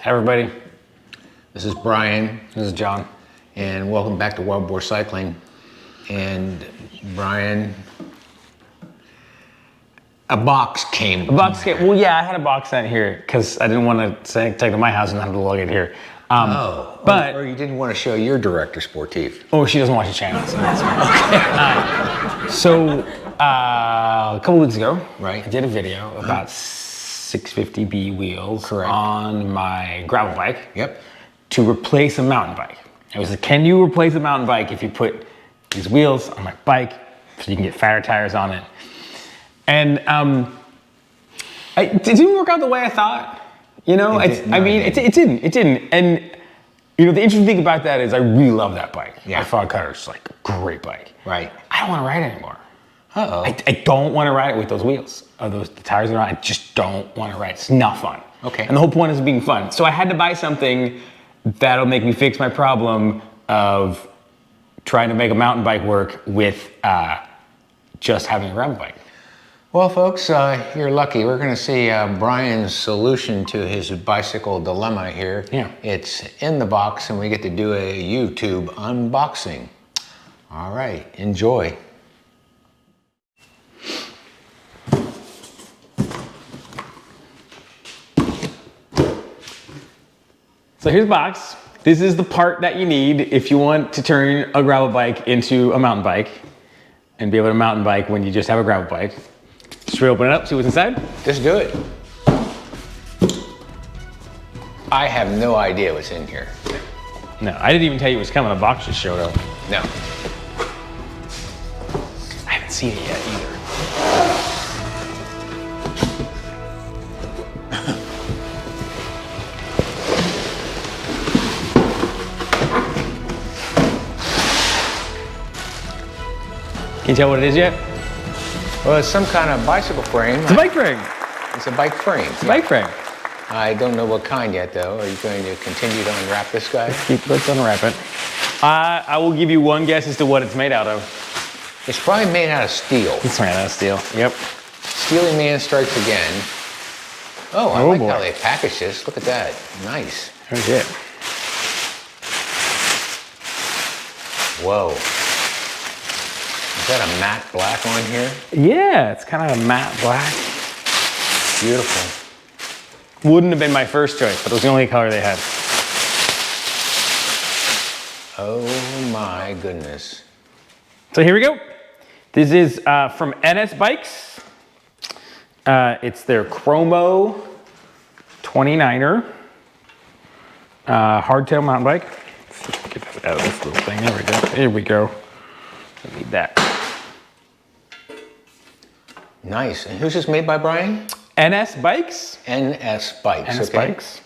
Hey everybody, This is Brian, this is John. and welcome back to Wild Boar Cycling. And Brian, a box came. Well, yeah, I had a box sent here because I didn't want to take it to my house and have to lug it here. But or you didn't want to show your director sportif. oh, she doesn't watch the channel. So that's fine. So a couple weeks ago, Right. I did a video about 650B wheels Correct. on my gravel bike. Yep. To replace a mountain bike. It was like, can you replace a mountain bike if you put these wheels on my bike so you can get fatter tires on it? And it didn't work out the way I thought. You know, it didn't. And you know, the interesting thing about that is I really love that bike. Yeah. My Fog Cutter is like a great bike. Right. I don't want to ride it anymore. Uh-oh. I don't want to ride it with those wheels. The tires are on. I just don't want to ride it. It's not fun. Okay. And the whole point is being fun. So I had to buy something that'll make me fix my problem of trying to make a mountain bike work with just having a gravel bike. Well, folks, you're lucky. We're going to see Brian's solution to his bicycle dilemma here. Yeah. It's in the box, and we get to do a YouTube unboxing. All right, enjoy. So here's the box. This is the part that you need if you want to turn a gravel bike into a mountain bike and be able to mountain bike when you just have a gravel bike. Just open it up, see what's inside. Just do it. I have no idea what's in here. No, I didn't even tell you it was coming. The box just showed up. No. I haven't seen it yet either. Can you tell what it is yet? Well, it's some kind of bicycle frame. It's a bike frame. It's a bike frame. It's a bike frame. I don't know what kind yet, though. Are you going to continue to unwrap this guy? Let's unwrap it. I will give you one guess as to what it's made out of. It's probably made out of steel. It's made out of steel. Yep. Steely Man strikes again. Oh, I Oh, like boy. how they package this. Look at that. Nice. There's it. Whoa. Is that a matte black on here? Yeah, it's kind of a matte black. Beautiful. Wouldn't have been my first choice, but it was the only color they had. Oh my goodness. So here we go. This is from NS Bikes. It's their Chromo 29er hardtail mountain bike. Let's see if we can get that out of this little thing. There we go. Here we go. I need that. Nice. And who's this made by, Brian? NS Bikes. NS Bikes. NS okay. Bikes.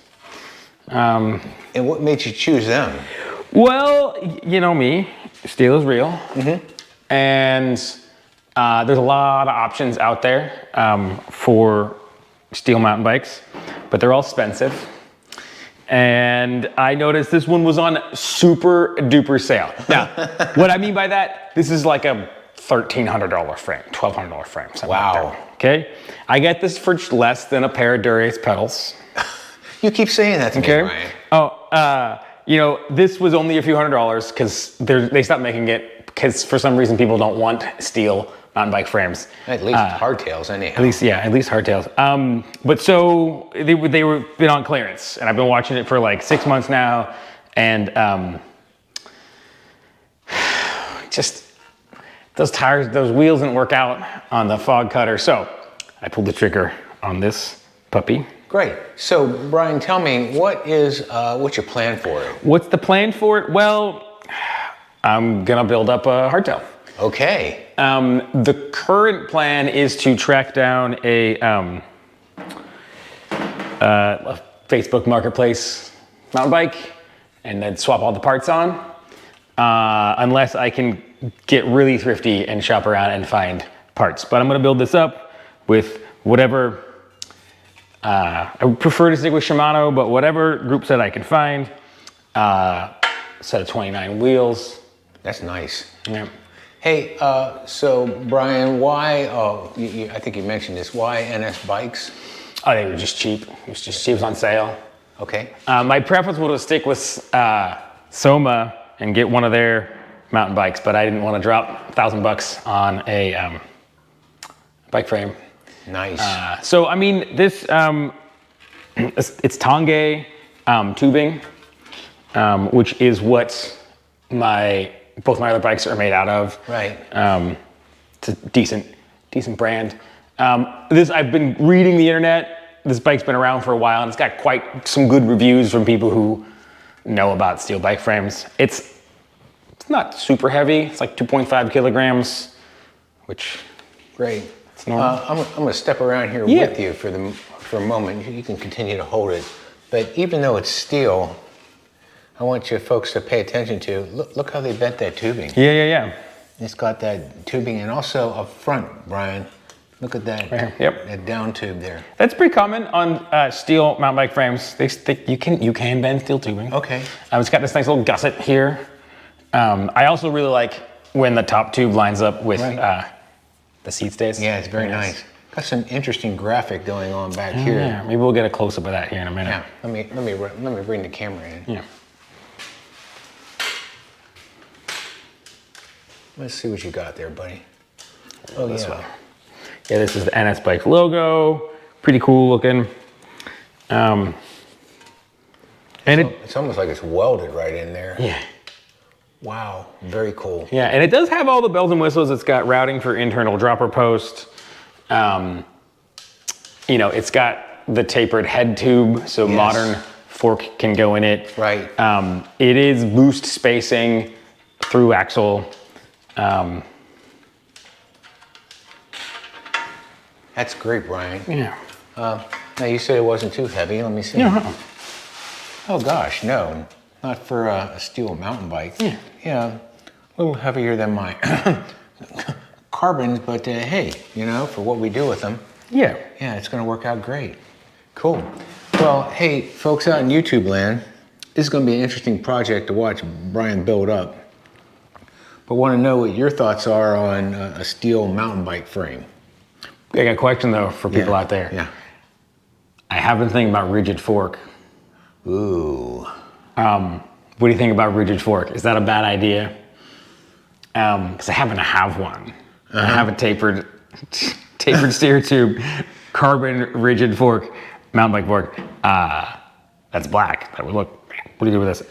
And what made you choose them? Well, you know me. Steel is real. Mm-hmm. And there's a lot of options out there for steel mountain bikes, but they're all expensive. And I noticed this one was on super duper sale. Now, what I mean by that, this is like a $1,300 frame, $1,200 frame. Something Wow. like that, okay? I get this for less than a pair of Dura-Ace pedals. You keep saying that to me, Brian. Oh, you know, this was only a few $100s because they stopped making it because for some reason people don't want steel mountain bike frames. At least hardtails, anyhow. At least hardtails. But so they were been on clearance, and I've been watching it for like 6 months now, and just those tires, those wheels didn't work out on the Fog Cutter, so I pulled the trigger on this puppy. Great. So, Brian, tell me, what's your plan for it? What's the plan for it? Well, I'm gonna build up a hardtail. Okay. The current plan is to track down a Facebook Marketplace mountain bike and then swap all the parts on, unless I can get really thrifty and shop around and find parts. But I'm gonna build this up with whatever, I would prefer to stick with Shimano, but whatever group set I can find, set of 29 wheels. That's nice. Yeah. Hey, so Brian, why, I think you mentioned this, why NS Bikes? Oh, they were just cheap. It was just cheap. It was on sale. Okay. My preference was to stick with Soma and get one of their mountain bikes, but I didn't want to drop $1,000 on a bike frame. Nice. So I mean, this it's Tongay tubing, which is what both my other bikes are made out of. Right. It's a decent brand. I've been reading the internet. This bike's been around for a while, and it's got quite some good reviews from people who know about steel bike frames. It's not super heavy. It's like 2.5 kilograms, which Great. it's normal. I'm going to step around here with you for a moment. You can continue to hold it. But even though it's steel, I want you folks to pay attention to, look how they bent that tubing. Yeah. It's got that tubing, and also up front, Brian, look at that, Right here. Yep. that down tube there. That's pretty common on steel mountain bike frames. You can bend steel tubing. Okay. It's got this nice little gusset here. I also really like when the top tube lines up with the seat stays. Yeah, it's very nice. Got some interesting graphic going on back here. Yeah, maybe we'll get a close up of that here in a minute. Yeah, let me bring the camera in. Yeah. Let's see what you got there, buddy. Oh, This yeah. way. Yeah, this is the NS Bike logo. Pretty cool looking. And It's almost like it's welded right in there. yeah. Wow, very cool. Yeah, and it does have all the bells and whistles. It's got routing for internal dropper post. It's got the tapered head tube, so Yes. modern fork can go in it. Right. It is boost spacing through axle. That's great, Brian. Yeah. Now you said it wasn't too heavy. Let me see. No. Oh gosh, no, not for a steel mountain bike. Yeah. Yeah, a little heavier than my carbons, but hey, for what we do with them, Yeah. yeah, it's going to work out great. Cool. Well, hey, folks out in YouTube land, this is going to be an interesting project to watch Brian build up. But want to know what your thoughts are on a steel mountain bike frame. I got a question though for people out there. Yeah. I have been thinking about rigid fork. Ooh. What do you think about rigid fork? Is that a bad idea? Because I happen to have one. I have a tapered steer tube, carbon rigid fork, mountain bike fork. That's black. That would look pretty good with this. But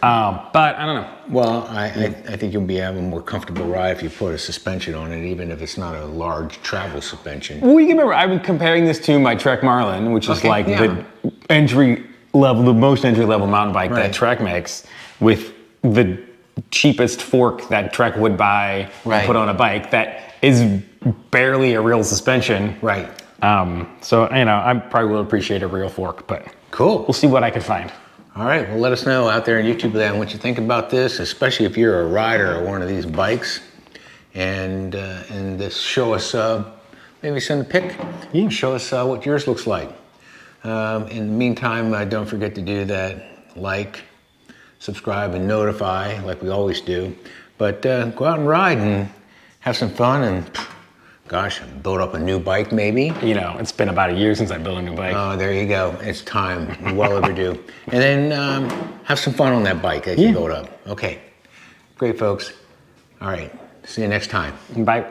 I don't know. Well, I think you'll be having a more comfortable ride if you put a suspension on it, even if it's not a large travel suspension. Well, you can remember I've been comparing this to my Trek Marlin, which is Okay, yeah. the the most entry level mountain bike Right. that Trek makes, with the cheapest fork that Trek would buy Right. and put on a bike that is barely a real suspension. Right. So I probably will appreciate a real fork, but Cool. we'll see what I can find. All right, well, let us know out there in YouTube land what you think about this, especially if you're a rider of one of these bikes. And just show us, maybe send a pic. Yeah. Show us what yours looks like. In the meantime, don't forget to do that, like, subscribe, and notify, like we always do. But go out and ride and have some fun and, gosh, build up a new bike maybe. It's been about a year since I built a new bike. Oh, there you go. It's time. Well overdue. And then have some fun on that bike as you build up. Okay. Great, folks. All right. See you next time. Bye.